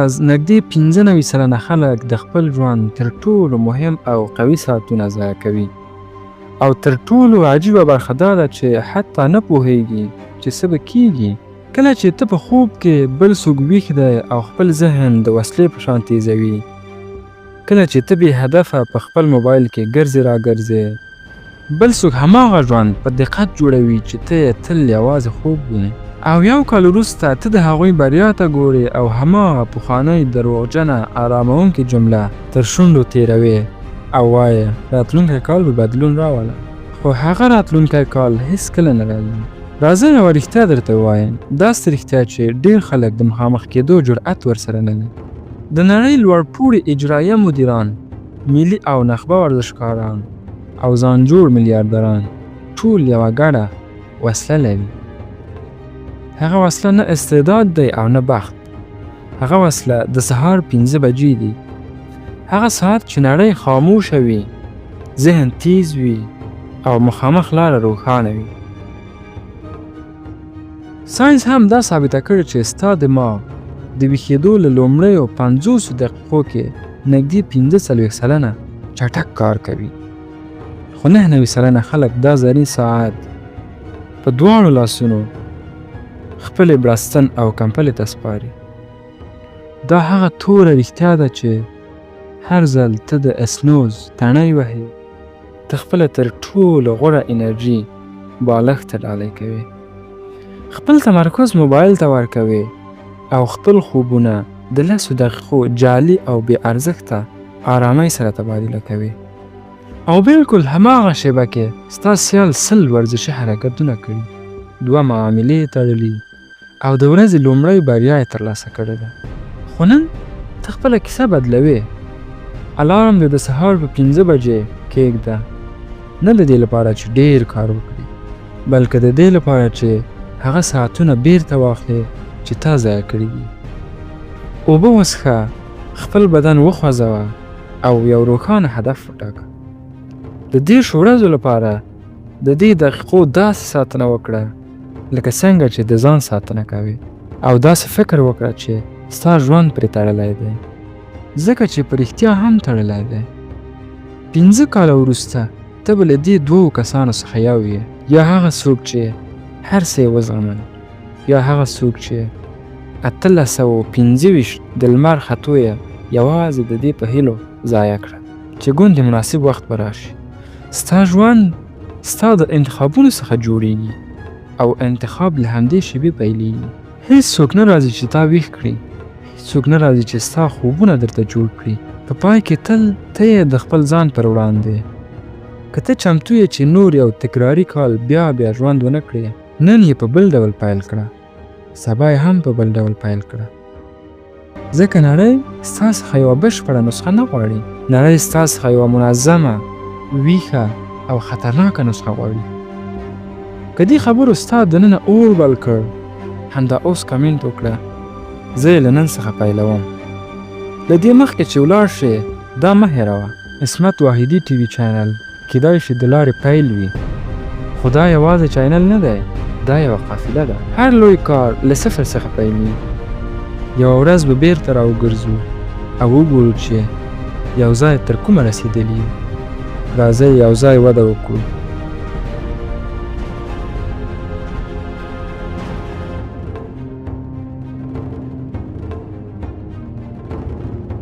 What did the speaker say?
ورځ نږدې 95 سلنه خلک د خپل ژوند تر ټولو مهم او قوي ساعتونه ضایع کوي. او تر ټولو عجیبه برخه دا ده چې حتی نه پوهیږي چې څه به کیږي. کله چې ته په خوب کې بل څوک ویښ دی او خپل ذهن د وسلې په شان تیزوي، کله چې ته بې هدفه په خپل موبایل کې ګرځې راګرځې، بل څوک هماغه ژوند په دقت جوړوي چې ته یې تل یوازې خوب وینې. او یو کال وروسته ته د هغوی بریا ته ګورې او هماغه پخوانۍ دروغجنه اراموونکې جمله تر شونډو تېروې او وایې راتلونکی کال به بدلون راوله. خو هغه راتلونکی کال هیڅکله نه راځي. راځه یوه رښتیا درته ووایم، داسې رښتیا چې ډېر خلک د مخامخ کېدو جرأت ورسره نه لري. د نړۍ لوړ پوړي اجرایه مدیران، ملي او نخبه ورزشکاران او ځان جوړ میلیاردران ټول یوه ګډه وسله لري. هغه وسله نه استعداد دی او نه بخت. هغه وسله د سهار 5 بجې دی. هغه ساعت چې نړۍ خاموشه وي، ذهن تیز وي او مخامخ لاره روښانه وي. ساینس هم دا ثابته کړې چې ستا دماغ د ویښېدو له لومړیو 50 دقیقو کې نږدې 45 سلنه چټک کار کوي. خو 99 سلنه خلک دا زرین ساعت په دواړو لاسونو خپلې بړستن او کمپلې ته سپاري. دا هغه توره رښتیا ده چې هر ځل ته د اسنوز تڼۍ وهې، ته خپله تر ټولو غوره انرژي بالښت ته ډالۍ کوې. خپل تمرکز موبایل ته ورکوې او خپل خوبونه د 10 دقیقو جعلي او بې ارزښته آرامۍ سره تبادله کوي. او بالکل هماغه شیبه کې ستا سیال 100 ورزشي حرکتونه کړي، 2 معاملې تړلي او د ورځې لومړۍ بریا یې ترلاسه کړې ده. خو نن ته خپله کیسه بدلوې. الارم دې د سهار په 5 بجې کېږده، نه د دې لپاره چې ډېر کار وکړي، بلکې د دې لپاره چې هغه ساعتونه بیرته واخلې چې تا ضایع کړي دي. اوبه وڅښه، خپل بدن وخوځوه او یو روښانه هدف وټاکه. د 10 ورځو لپاره د دې دقیقو داسې ساتنه وکړه لکه څنګه چې د ځان ساتنه کوي، او داسې فکر وکړه چې ستا ژوند پرې تړلی دی، ځکه چې په رښتیا هم تړلی دی. 15 کاله وروسته ته به له دې 2 کسانو څخه یو یې، یا هغه څوک چې هر څه یې وزغمل، یا هغه څوک چې 1825 د لمر ختو یې یوازې د دې په هیلو ضایع کړه چې ګوندې مناسب وخت به راشي. ستا ژوند ستا د انتخابونو څخه جوړیږي او انتخاب له همدې شیبې پیلېږي. هیڅوک نه راځي چې تا ویښ کړي، هیڅوک نه راځي چې ستا خوبونه درته جوړ کړي. په پای کې تل ته یې د خپل ځان پر وړاندې. که ته چمتو یې چې نور یو تکراري کال بیا ژوند ونه کړې، نن یې په بل ډول پیل کړه، سبا یې هم په بل ډول پیل کړه. ځکه نړۍ ستا څخه یوه بشپړه نسخه نه غواړي. نړۍ ستا څخه یوه منظمه، ویښه او خطرناکه نسخه غواړي. که دې خبرو ستا دننه اور بل کړ، همدا اوس کمنټ وکړه، زه یې له نن څخه پیلوم. له دې مخکې چې ولاړ شې، دا مه هېروه، عصمت واحدي ټي وي چینل کیدای شي د لارې پیل وي، خو دا یوازې چینل نه دی، دا یوه قافله ده. هر لوی کار له صفر څخه پیلېږي. یوه ورځ به بیرته راوګرځو او وګورو چې یو ځای تر کومه رسېدلي یو. راځئ یو ځای وده وکړو.